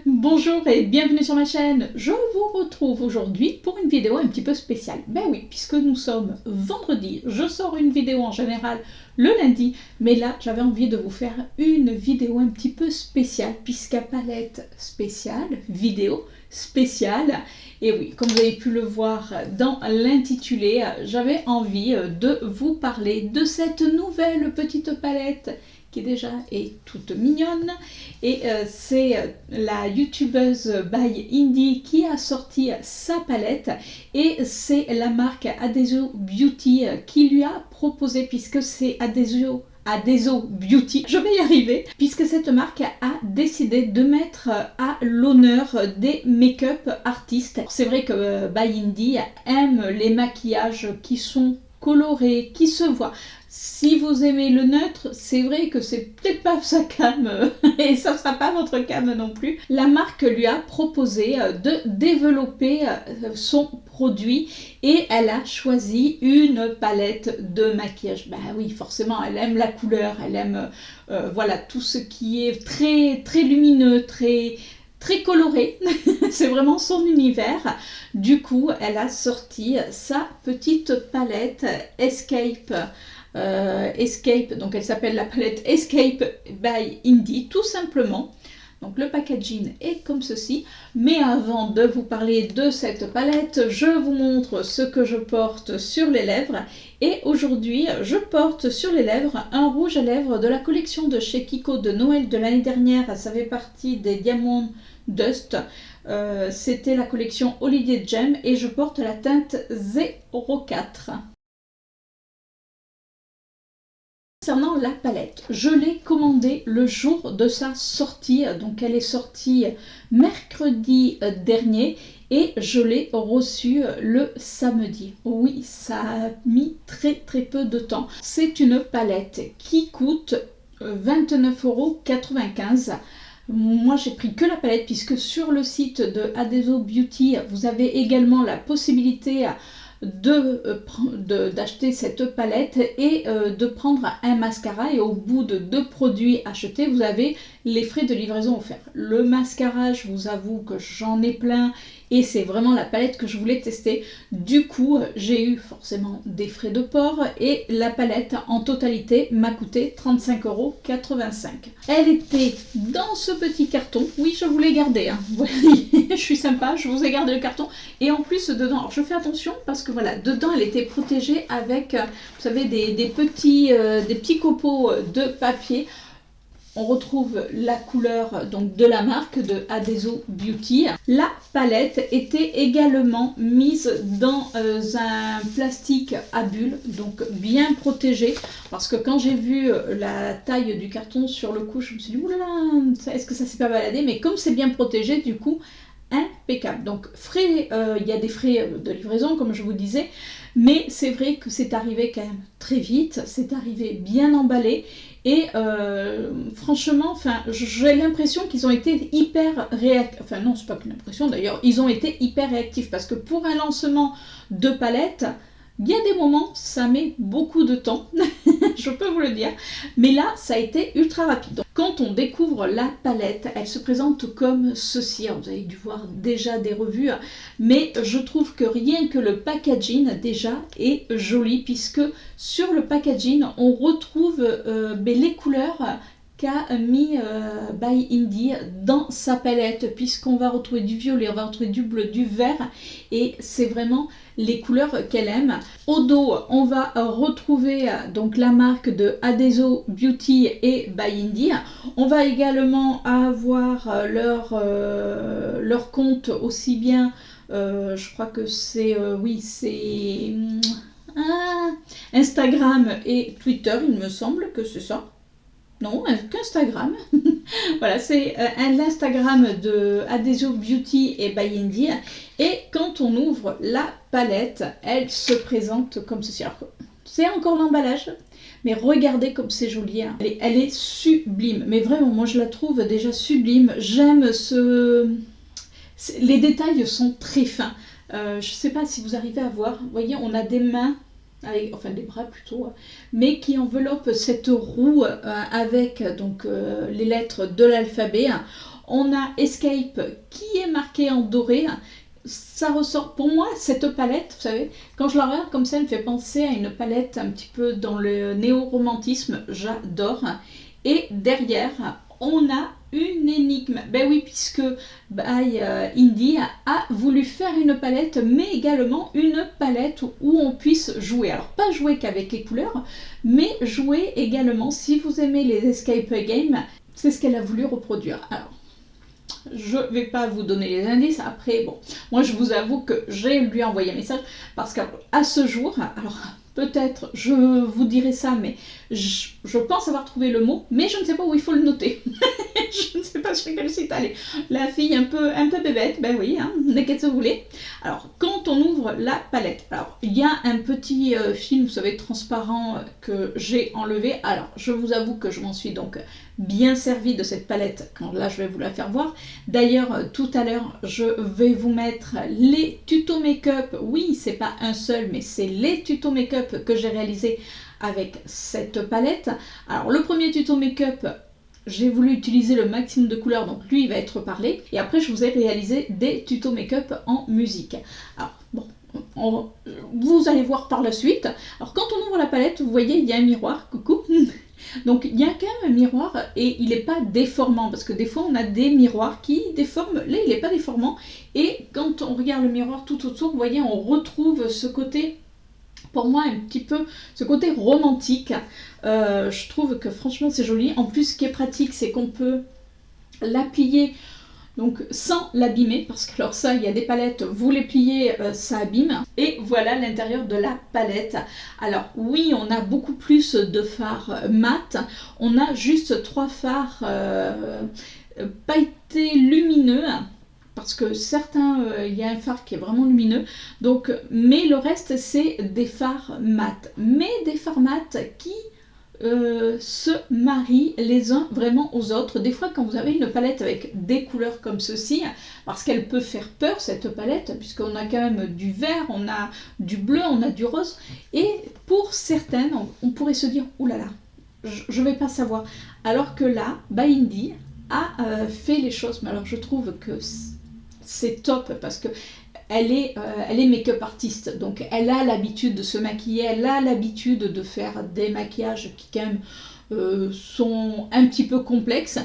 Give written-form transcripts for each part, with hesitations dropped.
Bonjour et bienvenue sur ma chaîne. Je vous retrouve aujourd'hui pour une vidéo un petit peu spéciale. Ben oui, puisque nous sommes vendredi, je sors une vidéo en général le lundi, mais là j'avais envie de vous faire une vidéo un petit peu spéciale, puisqu'à palette spéciale, vidéo spéciale. Et oui, comme vous avez pu le voir dans l'intitulé, j'avais envie de vous parler de cette nouvelle petite palette qui déjà est toute mignonne, et c'est la youtubeuse by Indie qui a sorti sa palette, et c'est la marque Adeso Beauty qui lui a proposé, puisque c'est Adeso Beauty, je vais y arriver, puisque cette marque a décidé de mettre à l'honneur des make-up artistes. C'est vrai que by Indie aime les maquillages qui sont colorés, qui se voient. Si vous aimez le neutre, c'est vrai que c'est peut-être pas sa came et ça ne sera pas votre came non plus. La marque lui a proposé de développer son produit et elle a choisi une palette de maquillage. Ben oui, forcément, elle aime la couleur, elle aime voilà, tout ce qui est très, très lumineux, très coloré. C'est vraiment son univers. Du coup, elle a sorti sa petite palette Escape. Escape, donc elle s'appelle la palette Escape by Indie, tout simplement. Donc le packaging est comme ceci. Mais avant de vous parler de cette palette, je vous montre ce que je porte sur les lèvres. Et aujourd'hui, je porte sur les lèvres un rouge à lèvres de la collection de chez Kiko de Noël de l'année dernière. Ça fait partie des Diamond Dust. C'était la collection Holiday Gem et je porte la teinte 04. Concernant la palette, je l'ai commandée le jour de sa sortie, donc elle est sortie mercredi dernier et je l'ai reçue le samedi. Oui, ça a mis très peu de temps. C'est une palette qui coûte 29,95 €. Moi j'ai pris que la palette, puisque sur le site de Adeso Beauty vous avez également la possibilité d'acheter cette palette et de prendre un mascara, et au bout de 2 produits achetés vous avez les frais de livraison offerts. Le mascara, je vous avoue que j'en ai plein et c'est vraiment la palette que je voulais tester. Du coup j'ai eu forcément des frais de port et la palette en totalité m'a coûté 35,85 €. Elle était dans ce petit carton. Oui, je vous l'ai gardé, hein. Je suis sympa, je vous ai gardé le carton. Et en plus dedans, alors je fais attention parce que voilà, dedans elle était protégée avec, vous savez, des petits copeaux de papier. On retrouve la couleur donc de la marque de Adeso Beauty. La palette était également mise dans un plastique à bulles, donc bien protégé, parce que quand j'ai vu la taille du carton sur le coup, je me suis dit oulala, est-ce que ça s'est pas baladé? Mais comme c'est bien protégé, du coup impeccable. Donc frais, il y a des frais de livraison comme je vous disais, mais c'est vrai que c'est arrivé quand même très vite, c'est arrivé bien emballé. Et franchement, j'ai l'impression qu'ils ont été hyper réactifs. Enfin non, c'est pas qu'une impression d'ailleurs, ils ont été hyper réactifs, parce que pour un lancement de palette, il y a des moments, ça met beaucoup de temps, je peux vous le dire, mais là, ça a été ultra rapide. Donc, quand on découvre la palette, elle se présente comme ceci. Alors, vous avez dû voir déjà des revues, mais je trouve que rien que le packaging déjà est joli, puisque sur le packaging, on retrouve les couleurs qu'a mis by Indie dans sa palette, puisqu'on va retrouver du violet, on va retrouver du bleu, du vert, et c'est vraiment les couleurs qu'elle aime. Au dos, on va retrouver donc la marque de Adeso Beauty et by Indie. On va également avoir leur compte, aussi bien, je crois que c'est, oui, c'est Instagram et Twitter, il me semble que c'est ça. Non, qu'Instagram. Voilà, c'est l'Instagram de Adeso Beauty et by Indie. Et quand on ouvre la palette, elle se présente comme ceci. Alors, c'est encore l'emballage, mais regardez comme c'est joli, hein. Elle est sublime. Mais vraiment, moi je la trouve déjà sublime. J'aime les détails sont très fins. Je ne sais pas si vous arrivez à voir. Vous voyez, on a des mains, enfin des bras plutôt, mais qui enveloppent cette roue avec donc les lettres de l'alphabet. On a Escape qui est marqué en doré. Ça ressort, pour moi, cette palette, vous savez, quand je la regarde comme ça, elle me fait penser à une palette un petit peu dans le néo-romantisme, j'adore. Et derrière, on a une énigme. Ben oui, puisque Indie a voulu faire une palette, mais également une palette où on puisse jouer. Alors, pas jouer qu'avec les couleurs, mais jouer également, si vous aimez les escape games, c'est ce qu'elle a voulu reproduire. Alors, je ne vais pas vous donner les indices. Après, bon, moi je vous avoue que j'ai lui envoyé un message parce qu'à ce jour, alors peut-être je vous dirai ça, mais je pense avoir trouvé le mot, mais je ne sais pas où il faut le noter. Je ne sais pas sur quel site aller. La fille un peu bébête, ben oui, hein, qu'est-ce que vous voulez. Alors, quand on ouvre la palette, alors il y a un petit film, vous savez, transparent que j'ai enlevé. Alors, je vous avoue que je m'en suis donc bien servi de cette palette, quand là je vais vous la faire voir. D'ailleurs, tout à l'heure, je vais vous mettre les tutos make-up. Oui, c'est pas un seul, mais c'est les tutos make-up que j'ai réalisés avec cette palette. Alors, le premier tuto make-up, j'ai voulu utiliser le maximum de couleurs, donc lui il va être parlé. Et après, je vous ai réalisé des tutos make-up en musique. Alors, bon, vous allez voir par la suite. Alors, quand on ouvre la palette, vous voyez, il y a un miroir. Coucou. Donc, il y a quand même un miroir et il n'est pas déformant. Parce que des fois, on a des miroirs qui déforment. Là, il n'est pas déformant. Et quand on regarde le miroir tout autour, vous voyez, on retrouve ce côté, pour moi, un petit peu, ce côté romantique. Je trouve que franchement, c'est joli. En plus, ce qui est pratique, c'est qu'on peut l'applier donc sans l'abîmer, parce que alors ça, il y a des palettes, vous les pliez, ça abîme. Et voilà l'intérieur de la palette. Alors oui, on a beaucoup plus de fards mat. On a juste 3 fards pailletés lumineux. Parce que certains, il y a un fard qui est vraiment lumineux, donc, mais le reste c'est des fards mat. Mais des fards mat qui se marient les uns vraiment aux autres. Des fois, quand vous avez une palette avec des couleurs comme ceci, parce qu'elle peut faire peur cette palette, puisqu'on a quand même du vert, on a du bleu, on a du rose, et pour certaines, on pourrait se dire « oulala, je ne vais pas savoir ». Alors que là, Indie a fait les choses, mais alors je trouve que c'est top parce que elle est make-up artiste, donc elle a l'habitude de se maquiller, elle a l'habitude de faire des maquillages qui quand même sont un petit peu complexes.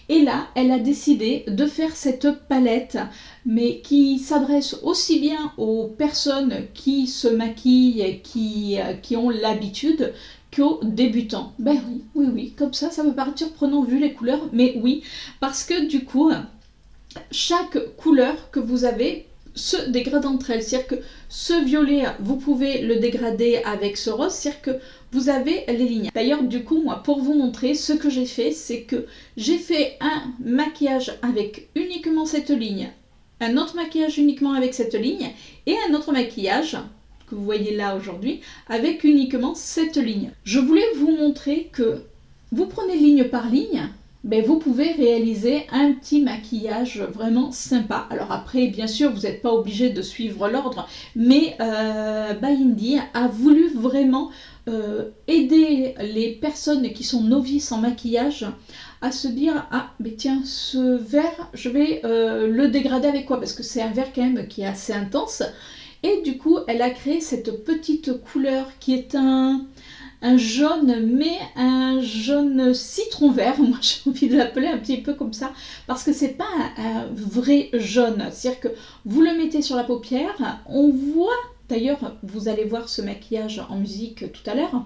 Et là, elle a décidé de faire cette palette, mais qui s'adresse aussi bien aux personnes qui se maquillent et qui ont l'habitude qu'aux débutants. Ben oui, comme ça peut paraître surprenant vu les couleurs, mais oui, parce que du coup, chaque couleur que vous avez se dégrade entre elles. C'est-à-dire que ce violet, vous pouvez le dégrader avec ce rose, c'est-à-dire que vous avez les lignes. D'ailleurs, du coup, moi, pour vous montrer, ce que j'ai fait, c'est que j'ai fait un maquillage avec uniquement cette ligne, un autre maquillage uniquement avec cette ligne, et un autre maquillage que vous voyez là aujourd'hui, avec uniquement cette ligne. Je voulais vous montrer que vous prenez ligne par ligne, ben vous pouvez réaliser un petit maquillage vraiment sympa. Alors après, bien sûr, vous n'êtes pas obligé de suivre l'ordre, mais Indie a voulu vraiment aider les personnes qui sont novices en maquillage à se dire « Ah, mais tiens, ce vert, je vais le dégrader avec quoi ?» Parce que c'est un vert quand même qui est assez intense. Et du coup, elle a créé cette petite couleur qui est un jaune, mais un jaune citron vert, moi j'ai envie de l'appeler un petit peu comme ça, parce que c'est pas un vrai jaune, c'est-à-dire que vous le mettez sur la paupière, on voit, d'ailleurs vous allez voir ce maquillage en musique tout à l'heure,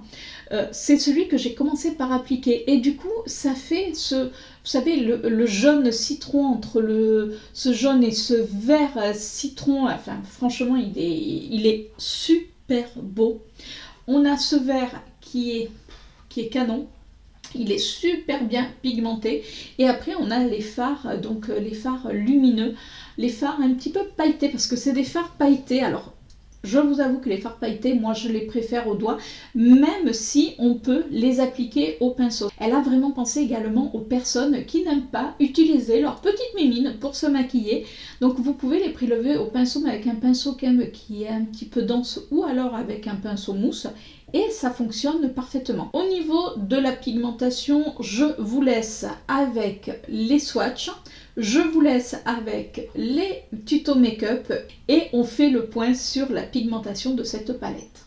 c'est celui que j'ai commencé par appliquer, et du coup ça fait ce, vous savez, le jaune citron entre ce jaune et ce vert citron, enfin franchement il est super beau. On a ce vert qui est canon, il est super bien pigmenté. Et après, on a les fards, donc les fards lumineux, les fards un petit peu pailletés, parce que c'est des fards pailletés. Alors, je vous avoue que les fards pailletés, moi je les préfère au doigt, même si on peut les appliquer au pinceau. Elle a vraiment pensé également aux personnes qui n'aiment pas utiliser leur petite mimine pour se maquiller. Donc vous pouvez les prélever au pinceau, mais avec un pinceau quand même qui est un petit peu dense, ou alors avec un pinceau mousse. et ça fonctionne parfaitement. Au niveau de la pigmentation, je vous laisse avec les swatchs, je vous laisse avec les tutos make-up et on fait le point sur la pigmentation de cette palette.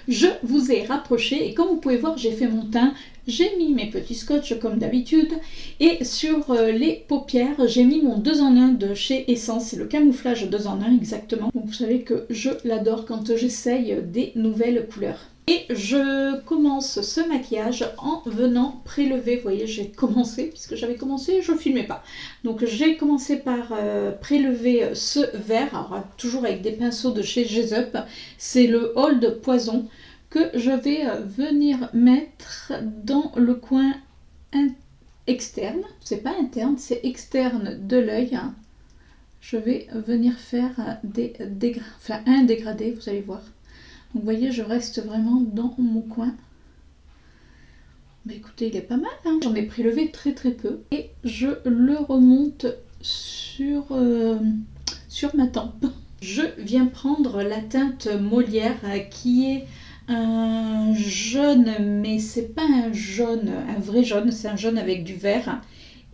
Je vous ai rapproché et comme vous pouvez voir, j'ai fait mon teint, j'ai mis mes petits scotch comme d'habitude et sur les paupières, j'ai mis mon 2 en 1 de chez Essence, c'est le camouflage 2 en 1 exactement. Donc vous savez que je l'adore quand j'essaye des nouvelles couleurs. Et je commence ce maquillage en venant prélever, vous voyez j'ai commencé, puisque j'avais commencé, je ne filmais pas. Donc j'ai commencé par prélever ce vert, alors, toujours avec des pinceaux de chez Gesup, c'est le Old Poison que je vais venir mettre dans le coin externe, c'est pas interne, c'est externe de l'œil. Je vais venir faire un dégradé, vous allez voir. Donc vous voyez, je reste vraiment dans mon coin. Mais écoutez, il est pas mal, hein. J'en ai prélevé très peu. Et je le remonte sur ma tempe. Je viens prendre la teinte Molière qui est un jaune, mais c'est pas un jaune, un vrai jaune, c'est un jaune avec du vert.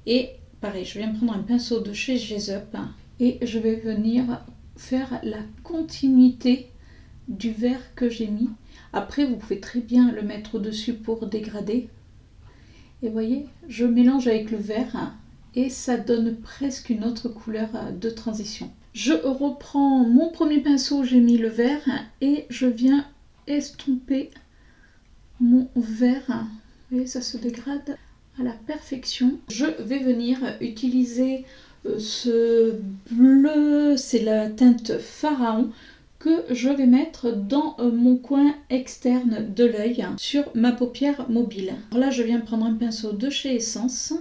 Et pareil, je viens prendre un pinceau de chez Gesup et je vais venir faire la continuité du vert que j'ai mis. Après vous pouvez très bien le mettre au dessus pour dégrader et vous voyez je mélange avec le vert et ça donne presque une autre couleur de transition. Je reprends mon premier pinceau, j'ai mis le vert et je viens estomper mon vert. Vous voyez ça se dégrade à la perfection. Je vais venir utiliser ce bleu, c'est la teinte Pharaon que je vais mettre dans mon coin externe de l'œil sur ma paupière mobile. Alors là je viens prendre un pinceau de chez Essence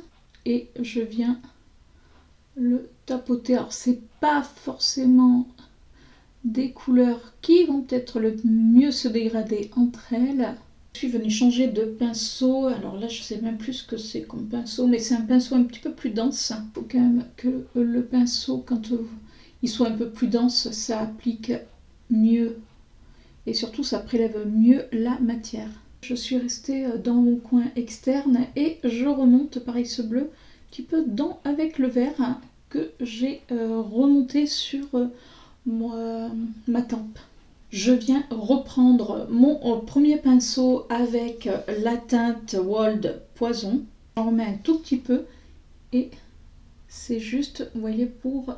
et je viens le tapoter. Alors c'est pas forcément des couleurs qui vont peut-être le mieux se dégrader entre elles. Je suis venue changer de pinceau, alors là je sais même plus ce que c'est comme pinceau, mais c'est un pinceau un petit peu plus dense. Il faut quand même que le pinceau, quand il soit un peu plus dense, ça applique mieux et surtout ça prélève mieux la matière. Je suis restée dans mon coin externe et je remonte pareil ce bleu un petit peu avec le vert que j'ai remonté sur ma tempe. Je viens reprendre mon premier pinceau avec la teinte Old Poison. J'en remets un tout petit peu et c'est juste, vous voyez, pour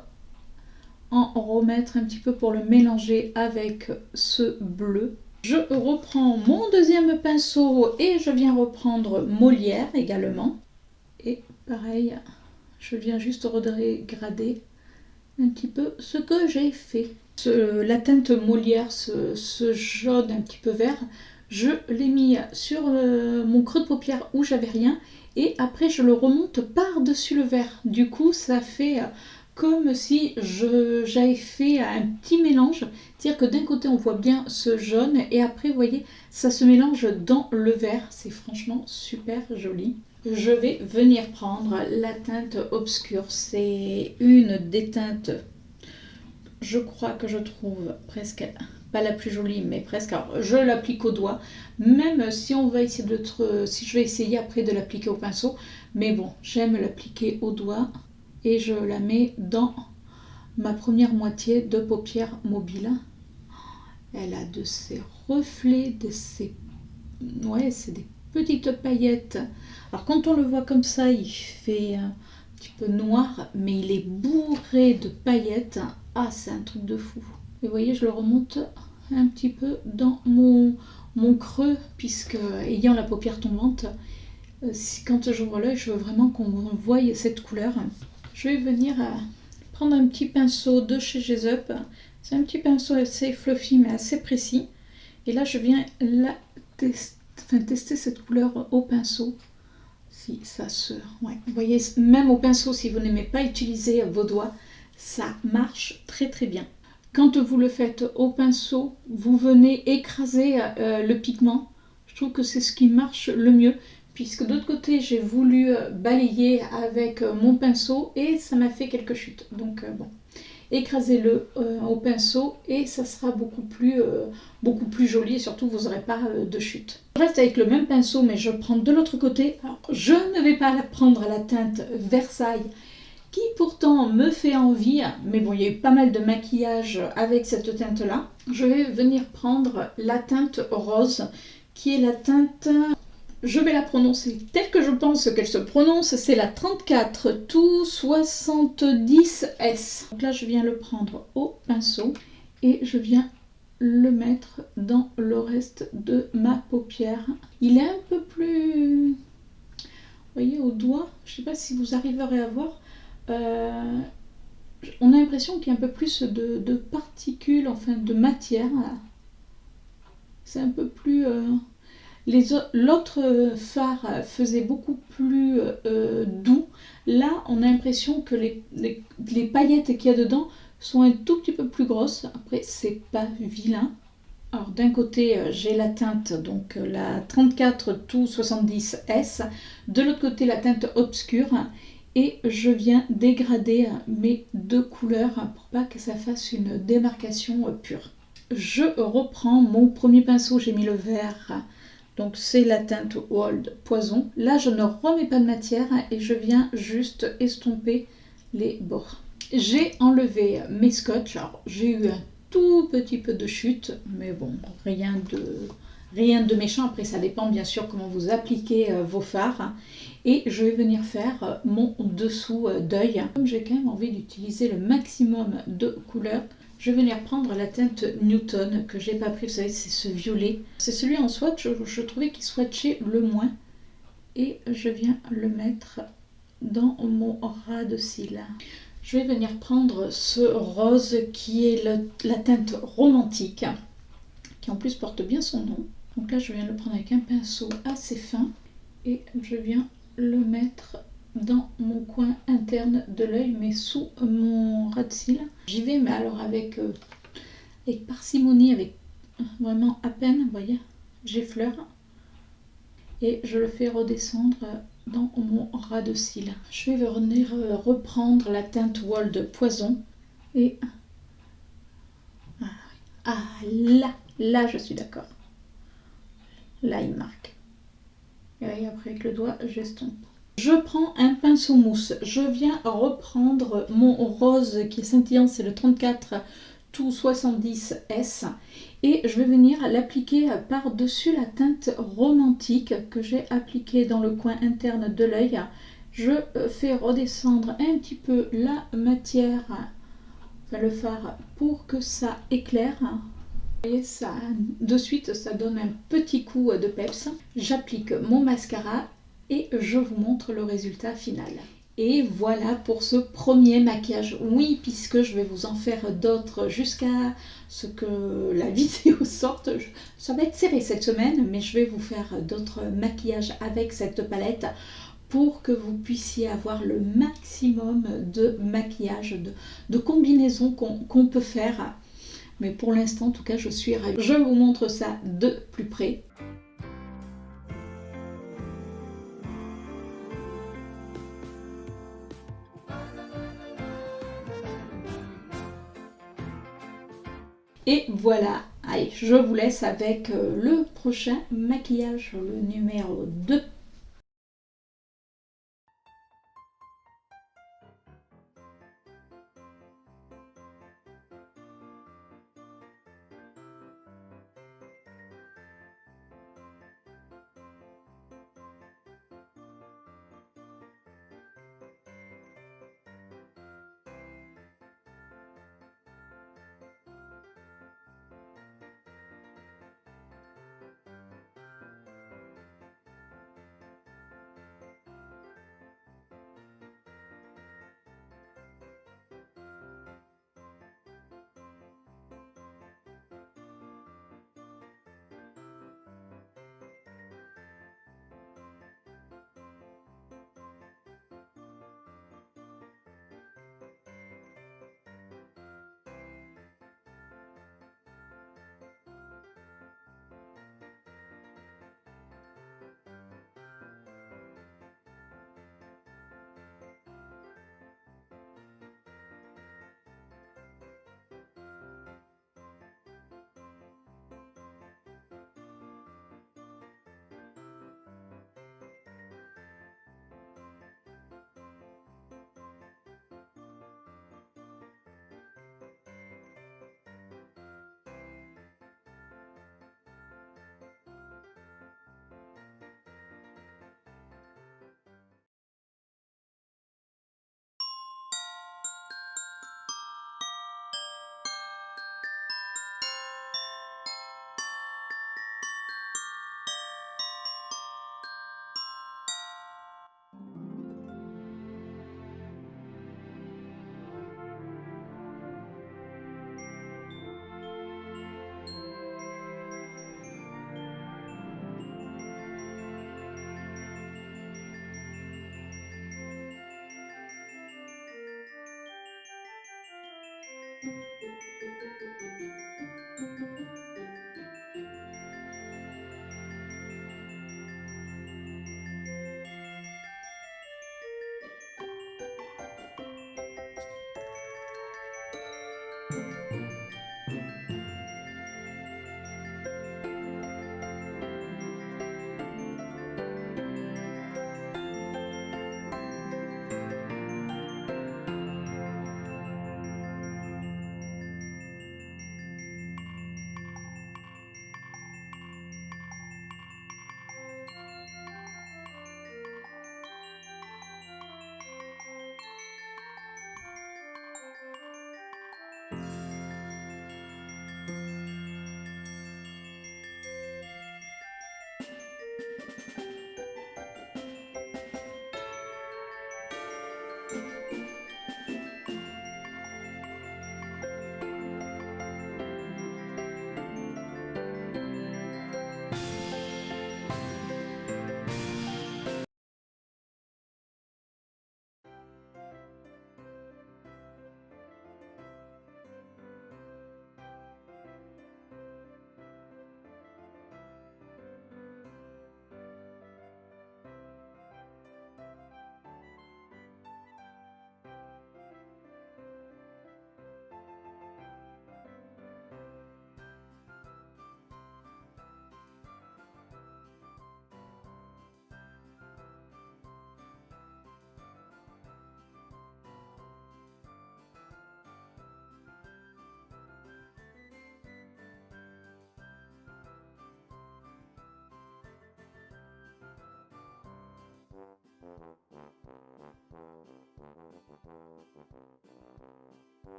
en remettre un petit peu pour le mélanger avec ce bleu. Je reprends mon deuxième pinceau et je viens reprendre Molière également. Et pareil, je viens juste redégrader un petit peu ce que j'ai fait. La teinte Molière, ce jaune un petit peu vert, je l'ai mis sur mon creux de paupière où j'avais rien et après je le remonte par-dessus le vert. Du coup ça fait comme si j'avais fait un petit mélange, c'est-à-dire que d'un côté on voit bien ce jaune et après vous voyez ça se mélange dans le vert, c'est franchement super joli. Je vais venir prendre la teinte obscure, c'est une des teintes, je crois que je trouve presque, pas la plus jolie mais presque, alors je l'applique au doigt, même si on va essayer si je vais essayer après de l'appliquer au pinceau, mais bon j'aime l'appliquer au doigt. Et je la mets dans ma première moitié de paupière mobile. Elle a de ces reflets, ouais, c'est des petites paillettes. Alors quand on le voit comme ça, il fait petit peu noir, mais il est bourré de paillettes. Ah, c'est un truc de fou. Et vous voyez, je le remonte un petit peu dans mon creux, puisque ayant la paupière tombante, quand j'ouvre l'œil, je veux vraiment qu'on voie cette couleur. Je vais venir prendre un petit pinceau de chez Gesup. C'est un petit pinceau assez fluffy, mais assez précis. Et là, je viens tester cette couleur au pinceau. Si ça se... Ouais. Vous voyez, même au pinceau, si vous n'aimez pas utiliser vos doigts, ça marche très très bien. Quand vous le faites au pinceau, vous venez écraser le pigment. Je trouve que c'est ce qui marche le mieux, puisque d'autre côté, j'ai voulu balayer avec mon pinceau et ça m'a fait quelques chutes. Donc bon, écrasez-le au pinceau et ça sera beaucoup plus joli et surtout vous n'aurez pas de chute. Je reste avec le même pinceau mais je prends de l'autre côté. Alors, je ne vais pas prendre la teinte Versailles qui pourtant me fait envie, mais bon, il y a eu pas mal de maquillage avec cette teinte-là. Je vais venir prendre la teinte rose, qui est la teinte... Je vais la prononcer telle que je pense qu'elle se prononce, c'est la 34 tout 70S. Donc là, je viens le prendre au pinceau et je viens le mettre dans le reste de ma paupière. Il est un peu plus... Vous voyez, au doigt, je ne sais pas si vous arriverez à voir. On a l'impression qu'il y a un peu plus de particules, enfin de matière. C'est un peu plus... L'autre fard faisait beaucoup plus doux. Là, on a l'impression que les paillettes qu'il y a dedans sont un tout petit peu plus grosses. Après, c'est pas vilain. Alors, d'un côté, j'ai la teinte, donc la 34 tout 70S. De l'autre côté, la teinte obscure. Et je viens dégrader mes deux couleurs pour pas que ça fasse une démarcation pure. Je reprends mon premier pinceau, j'ai mis le vert. Donc c'est la teinte Old Poison. Là, je ne remets pas de matière et je viens juste estomper les bords. J'ai enlevé mes scotch. Alors, j'ai eu un tout petit peu de chute, mais bon, rien de méchant. Après, ça dépend bien sûr comment vous appliquez vos fards. Et je vais venir faire mon dessous d'œil. Comme j'ai quand même envie d'utiliser le maximum de couleurs, je vais venir prendre la teinte Newton que j'ai pas pris, vous savez, c'est ce violet. C'est celui en swatch, je trouvais qu'il swatchait le moins. Et je viens le mettre dans mon ras de cils. Je vais venir prendre ce rose qui est la teinte romantique, qui en plus porte bien son nom. Donc là, je viens le prendre avec un pinceau assez fin et je viens le mettre dans mon coin interne de l'œil, mais sous mon ras de cils. J'y vais, mais alors avec parcimonie, avec vraiment à peine, vous voyez, j'effleure. Et je le fais redescendre dans mon ras de cils. Je vais venir reprendre la teinte Old Poison. Et... Ah, là, je suis d'accord. Là, il marque. Et après, avec le doigt, j'estompe. Je prends un pinceau mousse, je viens reprendre mon rose qui est scintillant, c'est le 34 tout 70S et je vais venir l'appliquer par-dessus la teinte romantique que j'ai appliquée dans le coin interne de l'œil. Je fais redescendre un petit peu la matière, enfin le fard, pour que ça éclaire. Vous voyez, ça, de suite, ça donne un petit coup de peps. J'applique mon mascara et je vous montre le résultat final. Et voilà pour ce premier maquillage. Oui, puisque je vais vous en faire d'autres jusqu'à ce que la vidéo sorte. Ça va être serré cette semaine, mais je vais vous faire d'autres maquillages avec cette palette pour que vous puissiez avoir le maximum de maquillage, de combinaisons qu'on peut faire. Mais pour l'instant, en tout cas, je suis ravie. Je vous montre ça de plus près. Et voilà, allez, je vous laisse avec le prochain maquillage, le numéro 2.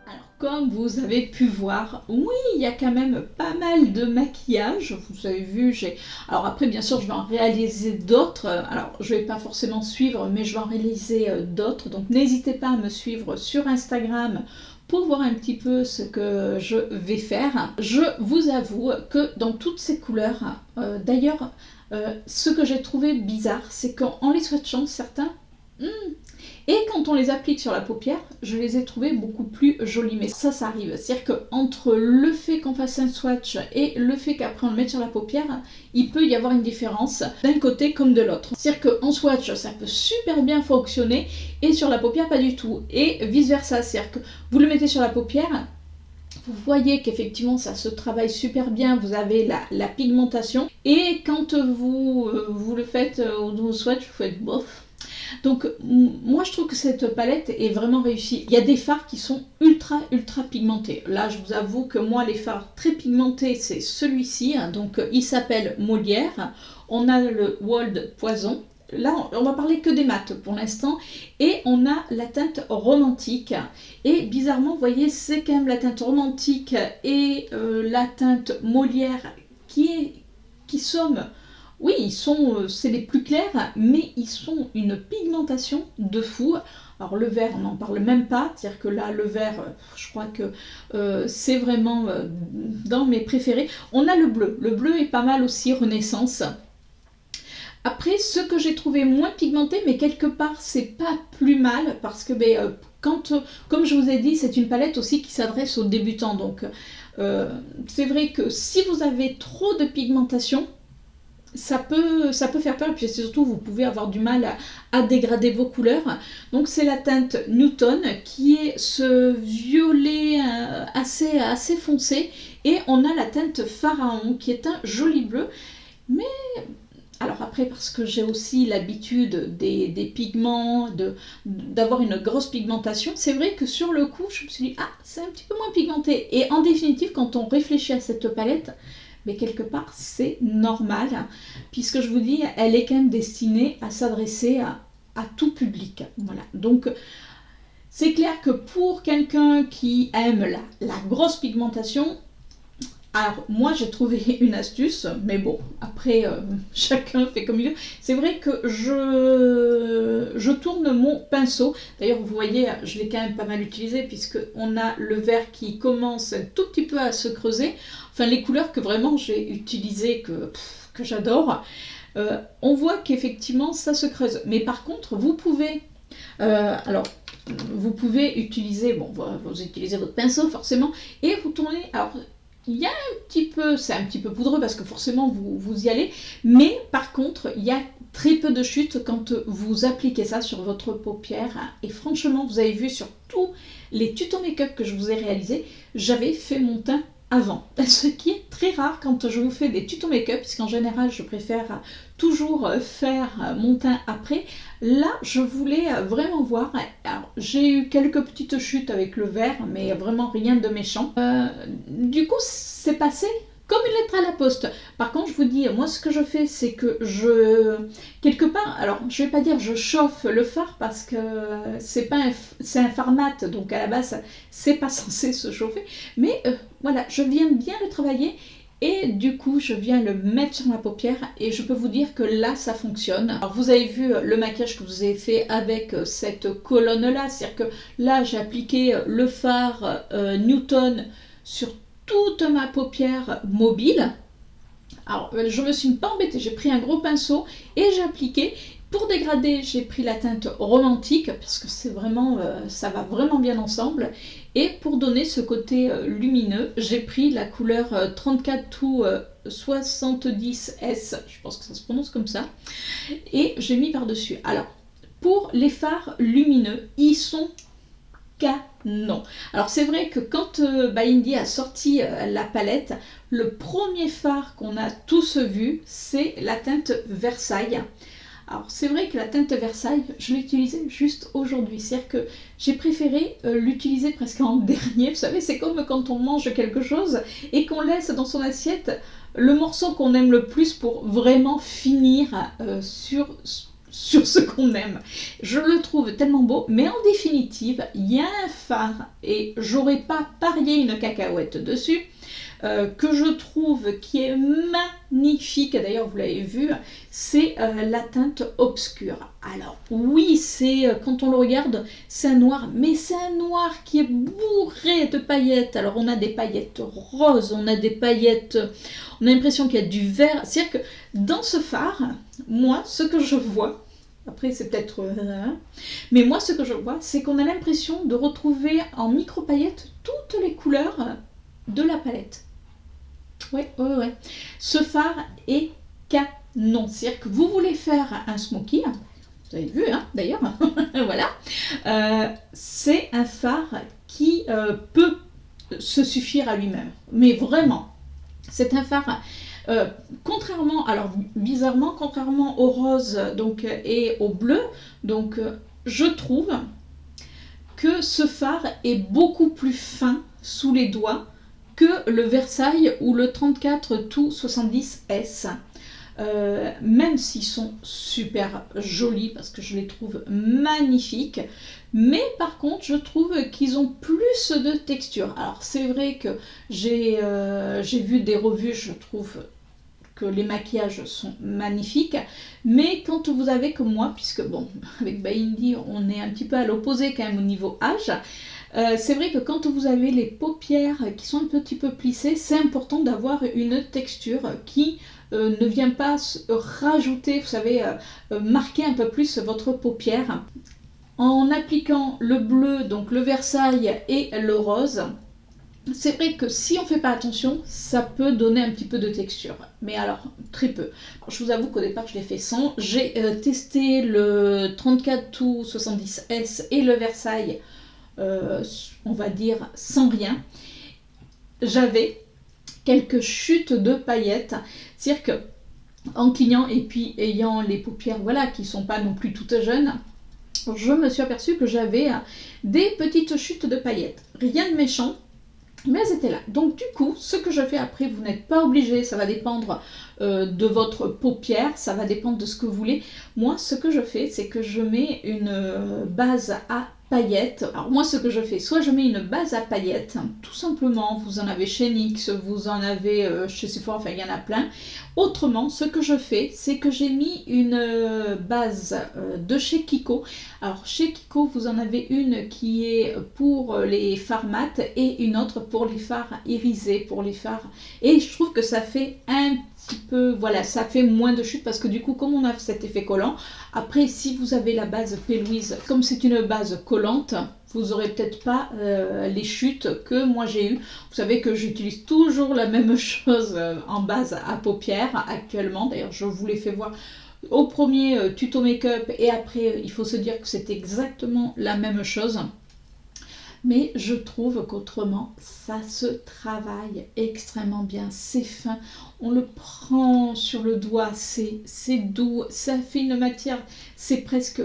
Alors, comme vous avez pu voir, oui, il y a quand même pas mal de maquillage. Vous avez vu, j'ai... Alors après, bien sûr, je vais en réaliser d'autres. Alors, je vais pas forcément suivre, mais je vais en réaliser d'autres. Donc, n'hésitez pas à me suivre sur Instagram pour voir un petit peu ce que je vais faire. Je vous avoue que dans toutes ces couleurs, d'ailleurs, ce que j'ai trouvé bizarre, c'est qu'en les swatchant, certains... Et quand on les applique sur la paupière, je les ai trouvés beaucoup plus jolis. Mais ça arrive. C'est-à-dire qu'entre le fait qu'on fasse un swatch et le fait qu'après on le mette sur la paupière, il peut y avoir une différence d'un côté comme de l'autre. C'est-à-dire qu'en swatch, ça peut super bien fonctionner et sur la paupière, pas du tout. Et vice-versa. C'est-à-dire que vous le mettez sur la paupière, vous voyez qu'effectivement ça se travaille super bien, vous avez la pigmentation. Et quand vous le faites au swatch, vous faites bof. Donc moi je trouve que cette palette est vraiment réussie. Il y a des fards qui sont ultra pigmentés. Là je vous avoue que moi les fards très pigmentés c'est celui-ci. Donc il s'appelle Molière. On a le Wold Poison. Là on va parler que des mats pour l'instant. Et on a la teinte romantique. Et bizarrement vous voyez c'est quand même la teinte romantique et la teinte Molière qui sont... Oui, c'est les plus clairs, mais ils sont une pigmentation de fou. Alors le vert, on n'en parle même pas, c'est-à-dire que là, le vert, je crois que c'est vraiment dans mes préférés. On a le bleu est pas mal aussi, Renaissance. Après, ce que j'ai trouvé moins pigmenté, mais quelque part, c'est pas plus mal, parce que comme je vous ai dit, c'est une palette aussi qui s'adresse aux débutants. Donc, c'est vrai que si vous avez trop de pigmentation, ça peut faire peur, et puis surtout vous pouvez avoir du mal à dégrader vos couleurs. Donc c'est la teinte Newton qui est ce violet assez foncé, et on a la teinte Pharaon qui est un joli bleu, mais Alors après, parce que j'ai aussi l'habitude des pigments, d'avoir une grosse pigmentation, c'est vrai que sur le coup, je me suis dit, ah, c'est un petit peu moins pigmenté. Et en définitive, quand on réfléchit à cette palette, mais quelque part, c'est normal, puisque je vous dis, elle est quand même destinée à s'adresser à tout public. Voilà. Donc, c'est clair que pour quelqu'un qui aime la grosse pigmentation, alors, moi, j'ai trouvé une astuce, mais bon, après, chacun fait comme il veut. C'est vrai que je tourne mon pinceau. D'ailleurs, vous voyez, je l'ai quand même pas mal utilisé, puisqu'on a le vert qui commence un tout petit peu à se creuser. Enfin, les couleurs que vraiment j'ai utilisées, que j'adore, on voit qu'effectivement, ça se creuse. Mais par contre, vous pouvez... alors, vous pouvez utiliser... Bon, vous utilisez votre pinceau, forcément, et vous tournez... Alors, il y a un petit peu, c'est un petit peu poudreux parce que forcément vous y allez, mais par contre il y a très peu de chute quand vous appliquez ça sur votre paupière. Et franchement, vous avez vu sur tous les tutos make-up que je vous ai réalisés, j'avais fait mon teint avant, ce qui est très rare quand je vous fais des tutos make-up, puisqu'en général je préfère toujours faire mon teint après. Là, je voulais vraiment voir. Alors, j'ai eu quelques petites chutes avec le vert, mais vraiment rien de méchant. Du coup, c'est passé comme une lettre à la poste. Par contre, je vous dis, moi, ce que je fais, c'est que quelque part, alors, je vais pas dire je chauffe le fard parce que c'est un fard mat, donc à la base, c'est pas censé se chauffer. Mais voilà, je viens bien le travailler. Et du coup, je viens le mettre sur ma paupière et je peux vous dire que là, ça fonctionne. Alors, vous avez vu le maquillage que je vous ai fait avec cette colonne-là. C'est-à-dire que là, j'ai appliqué le fard Newton sur toute ma paupière mobile. Alors, je me suis pas embêtée. J'ai pris un gros pinceau et j'ai appliqué. Pour dégrader, j'ai pris la teinte romantique parce que c'est vraiment, ça va vraiment bien ensemble. Et pour donner ce côté lumineux, j'ai pris la couleur 34 to 70S, je pense que ça se prononce comme ça, et j'ai mis par-dessus. Alors, pour les fards lumineux, ils sont canon. Alors c'est vrai que quand By Indie a sorti la palette, le premier fard qu'on a tous vu, c'est la teinte Versailles. Alors c'est vrai que la teinte Versailles, je l'ai utilisée juste aujourd'hui, c'est-à-dire que j'ai préféré l'utiliser presque en dernier. Vous savez, c'est comme quand on mange quelque chose et qu'on laisse dans son assiette le morceau qu'on aime le plus pour vraiment finir sur ce qu'on aime. Je le trouve tellement beau, mais en définitive, il y a un fard et j'aurais pas parié une cacahuète dessus. Que je trouve qui est magnifique, d'ailleurs vous l'avez vu, c'est la teinte obscure. Alors oui, c'est quand on le regarde, c'est un noir, mais c'est un noir qui est bourré de paillettes. Alors on a des paillettes roses, on a des paillettes, on a l'impression qu'il y a du vert. C'est-à-dire que dans ce fard, moi, ce que je vois, après c'est peut-être... mais moi ce que je vois, c'est qu'on a l'impression de retrouver en micro-paillettes toutes les couleurs de la palette. Ouais. Ce fard est canon. C'est-à-dire que vous voulez faire un smoky, vous avez vu, hein, d'ailleurs, voilà. C'est un fard qui peut se suffire à lui-même. Mais vraiment, c'est un fard... contrairement, alors bizarrement, contrairement au rose donc, et au bleu, donc je trouve que ce fard est beaucoup plus fin sous les doigts que le Versailles ou le 34 to 70S. Même s'ils sont super jolis parce que je les trouve magnifiques, mais par contre je trouve qu'ils ont plus de texture. Alors c'est vrai que j'ai vu des revues, je trouve que les maquillages sont magnifiques, mais quand vous avez comme moi, puisque bon, avec By Indie on est un petit peu à l'opposé quand même au niveau âge, c'est vrai que quand vous avez les paupières qui sont un petit peu plissées, c'est important d'avoir une texture qui ne vient pas rajouter, vous savez, marquer un peu plus votre paupière. En appliquant le bleu, donc le Versailles et le rose, c'est vrai que si on ne fait pas attention, ça peut donner un petit peu de texture. Mais alors, très peu. Alors, je vous avoue qu'au départ, je l'ai fait sans. J'ai testé le 34 to 70S et le Versailles, on va dire, sans rien. J'avais quelques chutes de paillettes. C'est-à-dire que en clignant et puis ayant les paupières voilà, qui ne sont pas non plus toutes jeunes, je me suis aperçue que j'avais des petites chutes de paillettes. Rien de méchant, mais elles étaient là. Donc du coup, ce que je fais après, vous n'êtes pas obligé, ça va dépendre de votre paupière, ça va dépendre de ce que vous voulez. Moi, ce que je fais, c'est que je mets une base à paillettes. Alors moi, ce que je fais, soit je mets une base à paillettes, tout simplement, vous en avez chez NYX, vous en avez chez Sephora, enfin il y en a plein. Autrement, ce que je fais, c'est que j'ai mis une base de chez Kiko. Alors chez Kiko, vous en avez une qui est pour les fards mat et une autre pour les fards irisés, pour les fards. Et je trouve que ça fait un petit peu, voilà, ça fait moins de chute parce que du coup, comme on a cet effet collant, après, si vous avez la base P. Louise, comme c'est une base collante, vous n'aurez peut-être pas les chutes que moi j'ai eues. Vous savez que j'utilise toujours la même chose en base à paupières actuellement. D'ailleurs, je vous l'ai fait voir au premier tuto make-up et après, il faut se dire que c'est exactement la même chose. Mais je trouve qu'autrement, ça se travaille extrêmement bien. C'est fin, on le prend sur le doigt, c'est doux, ça fait une matière, c'est presque...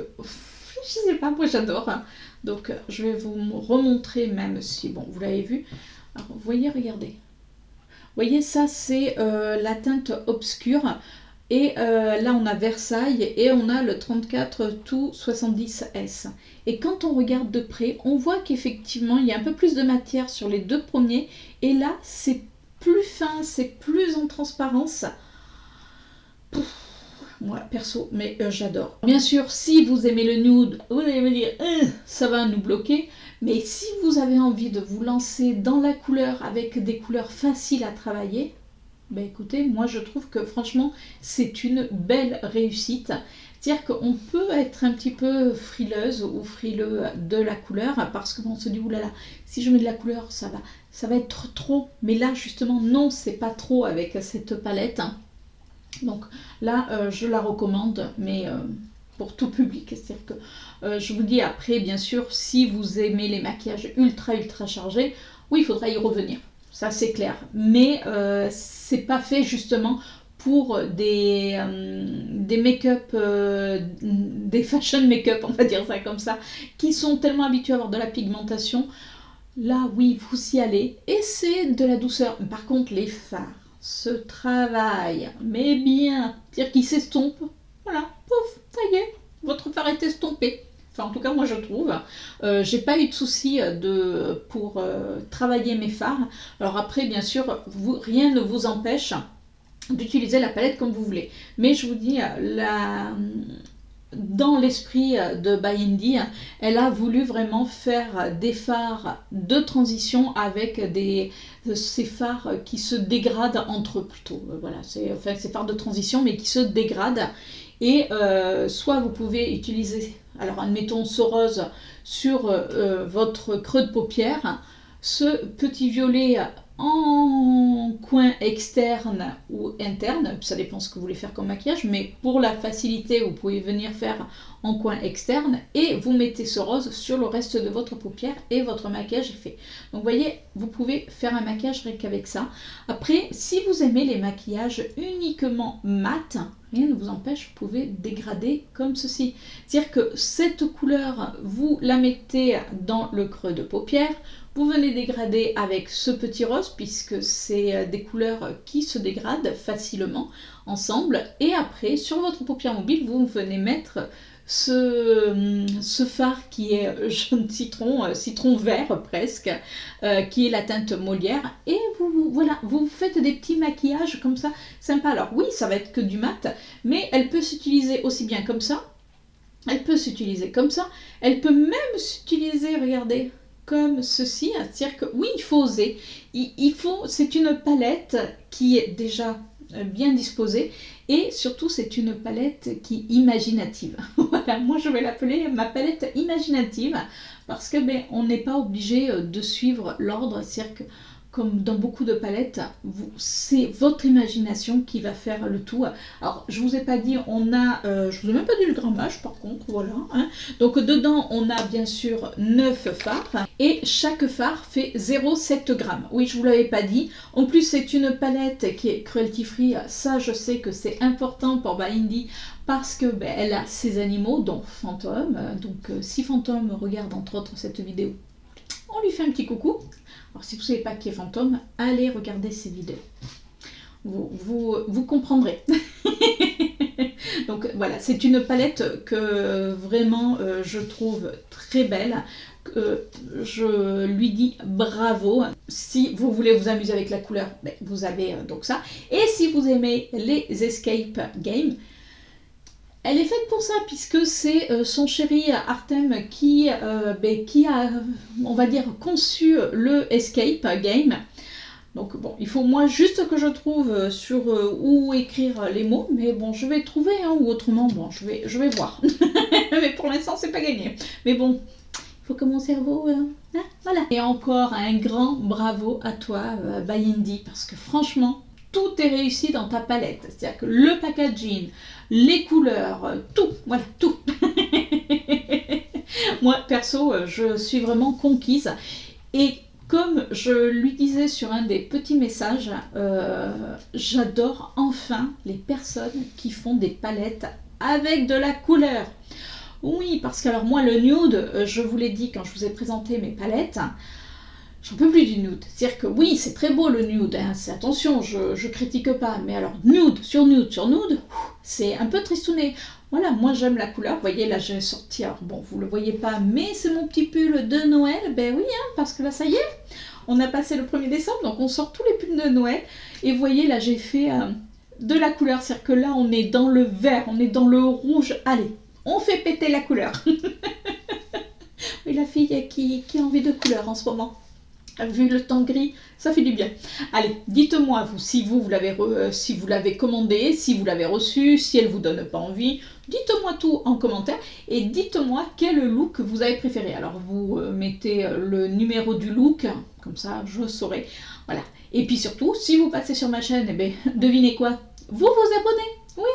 Je sais pas, moi j'adore. Donc je vais vous remontrer même si, bon, vous l'avez vu. Alors, vous voyez, regardez. Vous voyez, ça c'est la teinte obscure. Et là, on a Versailles et on a le 34 tout 70S. Et quand on regarde de près, on voit qu'effectivement, il y a un peu plus de matière sur les deux premiers. Et là, c'est plus fin, c'est plus en transparence. Moi, perso, mais j'adore. Bien sûr, si vous aimez le nude, vous allez me dire, ça va nous bloquer. Mais si vous avez envie de vous lancer dans la couleur avec des couleurs faciles à travailler, ben écoutez, moi je trouve que franchement c'est une belle réussite. C'est-à-dire qu'on peut être un petit peu frileuse ou frileux de la couleur parce qu'on se dit oulala, si je mets de la couleur ça va être trop. Mais là justement non, c'est pas trop avec cette palette. Donc là je la recommande, mais pour tout public. C'est-à-dire que je vous dis après, bien sûr, si vous aimez les maquillages ultra chargés, oui, il faudra y revenir. Ça c'est clair, mais c'est pas fait justement pour des make-up, des fashion make-up, on va dire ça comme ça, qui sont tellement habitués à avoir de la pigmentation. Là, oui, vous y allez, et c'est de la douceur. Par contre, les fards se travaillent, mais bien, c'est-à-dire qu'ils s'estompent. Voilà, pouf, ça y est, votre fard est estompé. Enfin, en tout cas, moi je trouve. J'ai pas eu de soucis pour travailler mes fards. Alors après, bien sûr, rien ne vous empêche d'utiliser la palette comme vous voulez. Mais je vous dis, dans l'esprit de By Indie, elle a voulu vraiment faire des fards de transition avec ces fards qui se dégradent entre eux plutôt. Voilà, c'est ces fards de transition mais qui se dégradent. Et soit vous pouvez utiliser, alors admettons ce rose sur votre creux de paupière, ce petit violet en coin externe ou interne, ça dépend ce que vous voulez faire comme maquillage, mais pour la facilité, vous pouvez venir faire en coin externe et vous mettez ce rose sur le reste de votre paupière et votre maquillage est fait. Donc vous voyez, vous pouvez faire un maquillage rien qu'avec ça. Après, si vous aimez les maquillages uniquement mat, rien ne vous empêche, vous pouvez dégrader comme ceci. C'est-à-dire que cette couleur, vous la mettez dans le creux de paupière, vous venez dégrader avec ce petit rose puisque c'est des couleurs qui se dégradent facilement ensemble. Et après, sur votre paupière mobile, vous venez mettre ce fard qui est jaune citron, citron vert presque, qui est la teinte Molière. Et voilà, vous faites des petits maquillages comme ça, sympa. Alors oui, ça va être que du mat, mais elle peut s'utiliser aussi bien comme ça. Elle peut s'utiliser comme ça. Elle peut même s'utiliser, regardez, comme ceci, c'est-à-dire que oui, il faut oser, c'est une palette qui est déjà bien disposée et surtout c'est une palette qui est imaginative. Voilà, moi je vais l'appeler ma palette imaginative parce que on n'est pas obligé de suivre l'ordre, c'est-à-dire que comme dans beaucoup de palettes, c'est votre imagination qui va faire le tout. Alors, je vous ai pas dit, je vous ai même pas dit le grammage par contre, voilà. Hein. Donc, dedans, on a bien sûr 9 fards et chaque fard fait 0,7 g. Oui, je vous l'avais pas dit. En plus, c'est une palette qui est cruelty free. Ça, je sais que c'est important pour By Indie parce que elle a ses animaux, dont Fantôme. Donc, si Fantôme regarde entre autres cette vidéo, on lui fait un petit coucou. Alors, si vous ne savez pas qui est Fantôme, allez regarder ces vidéos. Vous comprendrez. Donc voilà, c'est une palette que vraiment je trouve très belle. Je lui dis bravo. Si vous voulez vous amuser avec la couleur, vous avez donc ça. Et si vous aimez les escape games, elle est faite pour ça, puisque c'est son chéri Artem qui a, on va dire, conçu le escape game. Donc bon, il faut moi juste que je trouve sur où écrire les mots, mais bon, je vais trouver, hein, ou autrement, bon, je vais voir. Mais pour l'instant, c'est pas gagné. Mais bon, il faut que mon cerveau... hein, voilà. Et encore un grand bravo à toi, By Indie, parce que franchement, tout est réussi dans ta palette. C'est-à-dire que le packaging, les couleurs, tout, voilà, tout. Moi, perso, je suis vraiment conquise. Et comme je lui disais sur un des petits messages, j'adore enfin les personnes qui font des palettes avec de la couleur. Oui, parce que alors moi, le nude, je vous l'ai dit quand je vous ai présenté mes palettes, j'en peux plus du nude. C'est-à-dire que oui, c'est très beau le nude, hein, attention, je critique pas, mais alors nude sur nude sur nude, c'est un peu tristouné. Voilà, moi j'aime la couleur, vous voyez là j'ai sorti, alors bon vous le voyez pas, mais c'est mon petit pull de Noël, ben oui, hein, parce que là ça y est, on a passé le 1er décembre, donc on sort tous les pulls de Noël, et vous voyez là j'ai fait de la couleur, c'est-à-dire que là on est dans le vert, on est dans le rouge, allez, on fait péter la couleur. Oui, la fille qui a envie de couleur en ce moment. Vu le temps gris, ça fait du bien. Allez, dites-moi vous si vous l'avez commandé, si vous l'avez reçu, si elle vous donne pas envie. Dites-moi tout en commentaire et dites-moi quel look vous avez préféré. Alors vous mettez le numéro du look, comme ça je saurai. Voilà. Et puis surtout, si vous passez sur ma chaîne, devinez quoi? Vous abonnez. Oui.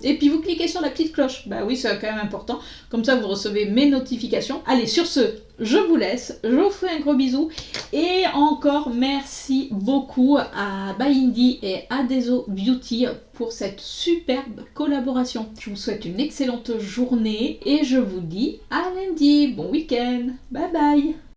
Et puis vous cliquez sur la petite cloche. Bah oui, c'est quand même important. Comme ça, vous recevez mes notifications. Allez, sur ce, je vous laisse. Je vous fais un gros bisou. Et encore, merci beaucoup à By Indie et à Deso Beauty pour cette superbe collaboration. Je vous souhaite une excellente journée et je vous dis à lundi. Bon week-end. Bye bye.